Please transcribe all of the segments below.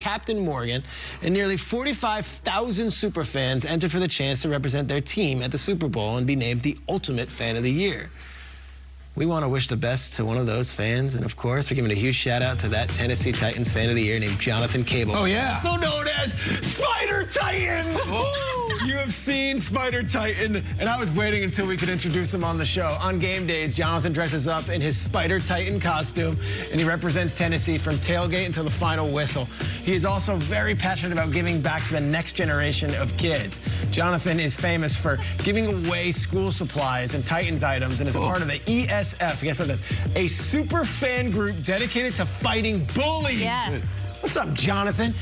Captain Morgan, and nearly 45,000 superfans enter for the chance to represent their team at the Super Bowl and be named the Ultimate Fan of the Year. We want to wish the best to one of those fans, and of course, we're giving a huge shout out to that Tennessee Titans Fan of the Year named Jonathan Cable. Oh, yeah. Also known as Spider Titan. You have seen Spider Titan, and I was waiting until we could introduce him on the show. On game days, Jonathan dresses up in his Spider Titan costume, and he represents Tennessee from tailgate until the final whistle. He is also very passionate about giving back to the next generation of kids. Jonathan is famous for giving away school supplies and Titans items, and is a part of the ESF, guess what this is? A super fan group dedicated to fighting bullies. Yes. What's up, Jonathan?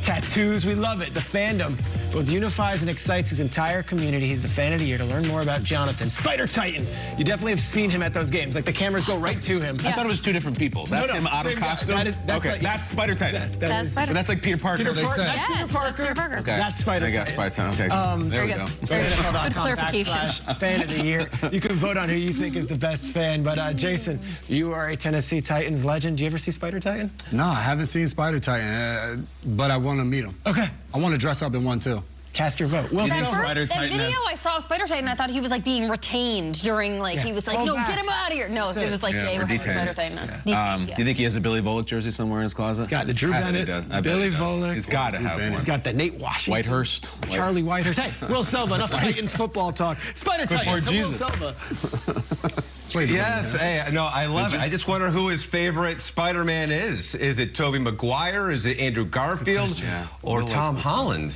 Tattoos, we love it. The fandom both unifies and excites his entire community. He's the Fan of the Year. To learn more about Jonathan, Spider Titan, you definitely have seen him at those games. Like, the cameras go right to him. I thought it was two different people. That's him out of costume? That's Spider Titan. That's like Peter Parker, they said. That's Peter Parker. Peter Parker. Okay. That's Spider Titan. I got Spider Titan. Okay. There we go. NFL.com clarification. /Fan of the Year. You can vote on who you think is the best fan. But Jason, you are a Tennessee Titans legend. Do you ever see Spider Titan? No, I haven't seen Spider Titan, but I want to meet him. Okay. I want to dress up in one, too. Cast your vote. Well, That video I saw of Spider Titan, I thought he was like being retained during, like, he was like, no, get him out of here. No, it was like, yeah, we're Spider Titan. Detained, Do you think he has a Billy Volek jersey somewhere in his closet? He's got the Drew Bennett, Billy Volek. He's got to have one. He's got the Nate Washington. Whitehurst. Charlie Whitehurst. Hey, Will Selva, enough Titans football talk. Spider Titan, Will Selva. Yes, hey, no, I love it. I just wonder who his favorite Spider-Man is. Is it Tobey Maguire? Is it Andrew Garfield? Or Tom Holland?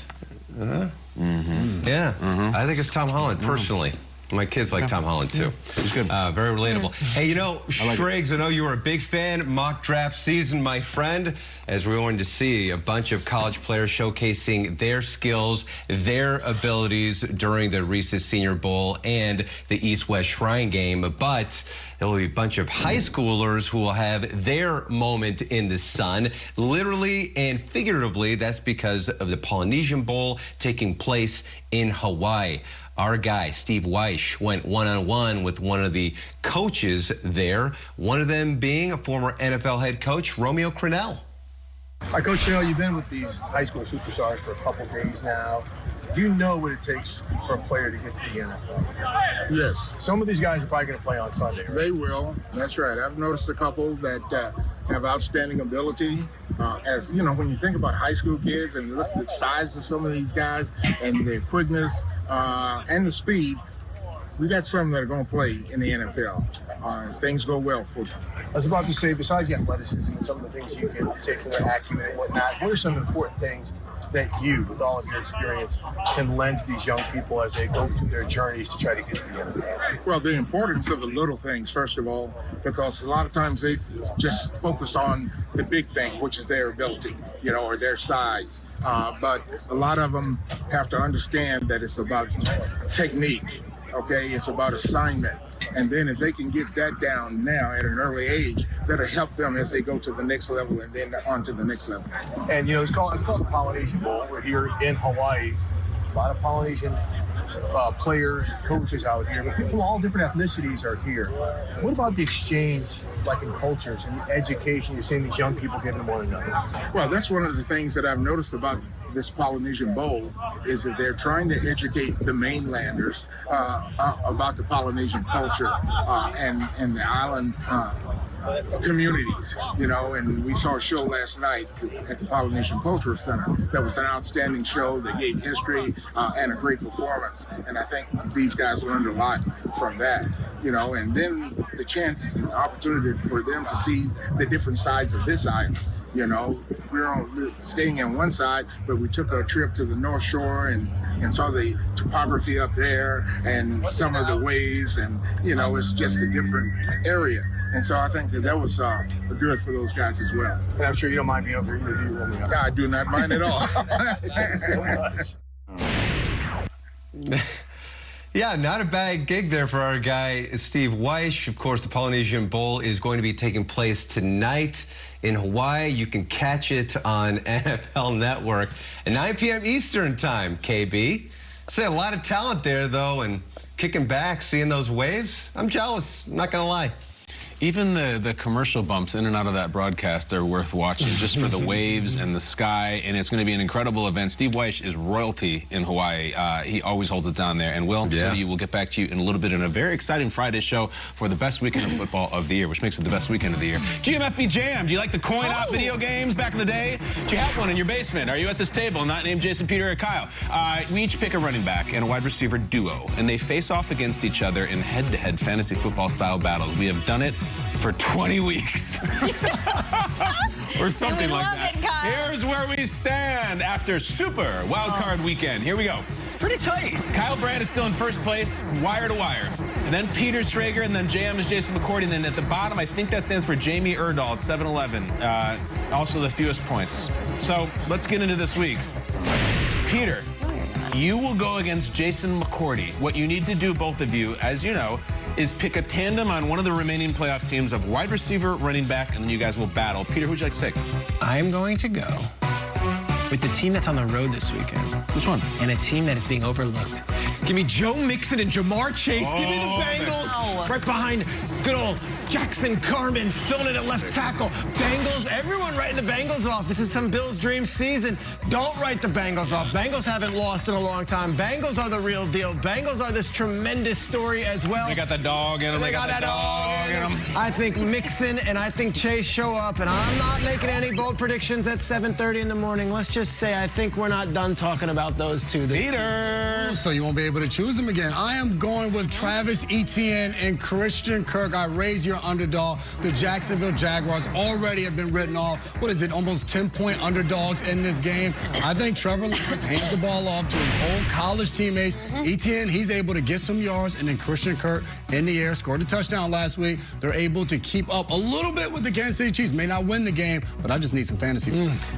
Yeah, I think it's Tom Holland, personally. My kids like Tom Holland, too. He's good. Very relatable. Hey, you know, Shriggs, I know you were a big fan. Mock draft season, my friend, as we're going to see a bunch of college players showcasing their skills, their abilities during the Reese's Senior Bowl and the East-West Shrine Game. But there will be a bunch of high schoolers who will have their moment in the sun. Literally and figuratively, that's because of the Polynesian Bowl taking place in Hawaii. Our guy, Steve Weish, went one-on-one with one of the coaches there, one of them being a former NFL head coach, Romeo Crennel. Hi, Coach, you know, you've been with these high school superstars for a couple days now. You know what it takes for a player to get to the NFL. Yes. Some of these guys are probably going to play on Sunday, right? They will. That's right. I've noticed a couple that have outstanding ability. As you know, when you think about high school kids and look at the size of some of these guys and their quickness and the speed, we got some that are going to play in the NFL. If things go well for them. I was about to say, besides the athleticism and some of the things you can take from their acumen and whatnot, what are some important things that you, with all of your experience, can lend to these young people as they go through their journeys to try to get to the NFL? Well, the importance of the little things, first of all, because a lot of times they just focus on the big things, which is their ability, you know, or their size. But a lot of them have to understand that it's about technique, okay? It's about assignment. And then if they can get that down now at an early age, that'll help them as they go to the next level and then on to the next level. And, you know, it's called the Polynesian Bowl. We're here in Hawaii. A lot of Polynesian players, coaches out here, but people from all different ethnicities are here. What about the exchange, like in cultures and the education you're seeing these young people getting one another? Well, that's one of the things that I've noticed about this Polynesian Bowl is that they're trying to educate the mainlanders about the Polynesian culture and the island communities, you know, and we saw a show last night at the Polynesian Cultural Center that was an outstanding show that gave history and a great performance, and I think these guys learned a lot from that, you know, and then the chance and opportunity for them to see the different sides of this island. You know, we were staying on one side, but we took a trip to the North Shore and saw the topography up there and some of the waves, and, you know, it's just a different area. And so I think that was good for those guys as well. And I'm sure you don't mind being over here, do you, Romeo? I do not mind at all. Thank you so much. Yeah, not a bad gig there for our guy, Steve Weish. Of course, the Polynesian Bowl is going to be taking place tonight in Hawaii. You can catch it on NFL Network at 9 p.m. Eastern Time, KB. So a lot of talent there, though, and kicking back, seeing those waves. I'm jealous, I'm not going to lie. Even the commercial bumps in and out of that broadcast are worth watching just for the waves and the sky, and it's going to be an incredible event. Steve Weish is royalty in Hawaii. He always holds it down there. And Will, we'll get back to you in a little bit in a very exciting Friday show for the best weekend of football of the year, which makes it the best weekend of the year. GMFB Jam. Do you like the coin-op video games back in the day? Do you have one in your basement? Are you at this table not named Jason, Peter, or Kyle? We each pick a running back and a wide receiver duo, and they face off against each other in head-to-head fantasy football-style battles. We have done it for 20 weeks. Or something like that. Here's where we stand after Super Wildcard Weekend. Here we go. It's pretty tight. Kyle Brandt is still in first place, wire to wire. And then Peter Schrager, and then JM is Jason McCourty. And then at the bottom, I think that stands for Jamie Erdahl at 7-11. Also the fewest points. So let's get into this week's. Peter, you will go against Jason McCourty. What you need to do, both of you, as you know, is pick a tandem on one of the remaining playoff teams of wide receiver, running back, and then you guys will battle. Peter, who'd you like to take? I'm going to go with the team that's on the road this weekend. Which one? And a team that is being overlooked. Give me Joe Mixon and Jamar Chase. Give me the Bengals. Right behind good old Jackson Carman filling in at left tackle. Bengals, everyone writing the Bengals off. This is some Bills' dream season. Don't write the Bengals off. Bengals haven't lost in a long time. Bengals are the real deal. Bengals are this tremendous story as well. They got the dog in them. They got that dog in them. I think Mixon and I think Chase show up, and I'm not making any bold predictions at 7:30 in the morning. Let's just say I think we're not done talking about those two. Peter! So you won't be able to choose them again. I am going with Travis Etienne and Christian Kirk. I raise your underdog. The Jacksonville Jaguars already have been written off. What is it, almost 10-point underdogs in this game? I think Trevor Lawrence hands the ball off to his old college teammates. Etienne, he's able to get some yards, and then Christian Kirk in the air, scored a touchdown last week. They're able to keep up a little bit with the Kansas City Chiefs. May not win the game, but I just need some fantasy.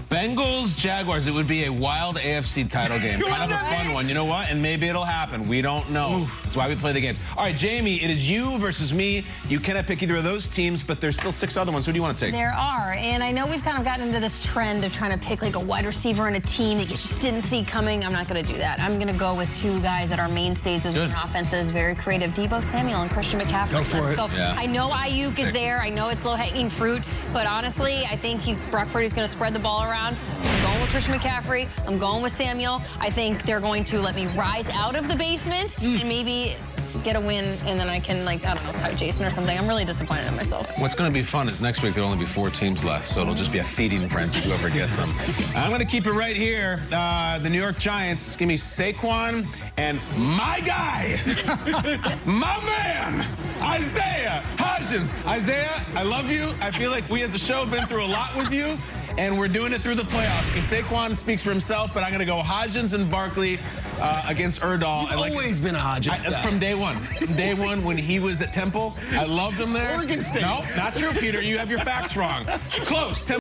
Bengals, Jaguars, it would be a wild AFC title game. Kind of a fun one. You know what? And maybe it'll happen. We don't know. That's why we play the games. All right, Jamie, it is you versus me. You cannot pick either of those teams, but there's still 6 other ones. Who do you want to take? There are, and I know we've kind of gotten into this trend of trying to pick like a wide receiver and a team that you just didn't see coming. I'm not going to do that. I'm going to go with 2 guys that are mainstays within our offenses. Very creative. Deebo Samuel and Christian McCaffrey. Let's go. Yeah. I know Ayuk is there. I know it's low-hanging fruit, but honestly, I think Brock Purdy's going to spread the ball around. I'm going with Christian McCaffrey. I'm going with Samuel. I think they're going to let me rise out of the basement and maybe get a win, and then I can, like, I don't know, tie Jason or something. I'm really disappointed in myself. What's going to be fun is next week there'll only be 4 teams left, so it'll just be a feeding frenzy whoever gets them. I'm going to keep it right here. The New York Giants, give me Saquon and my guy, my man, Isaiah Hodgins. Isaiah, I love you. I feel like we as a show have been through a lot with you, and we're doing it through the playoffs. Because Saquon speaks for himself, but I'm going to go Hodgins and Barkley against Erdahl. You've always been a Hodgins guy. From day one. From day one when he was at Temple. I loved him there. Oregon State. No, not true, Peter. You have your facts wrong. Close.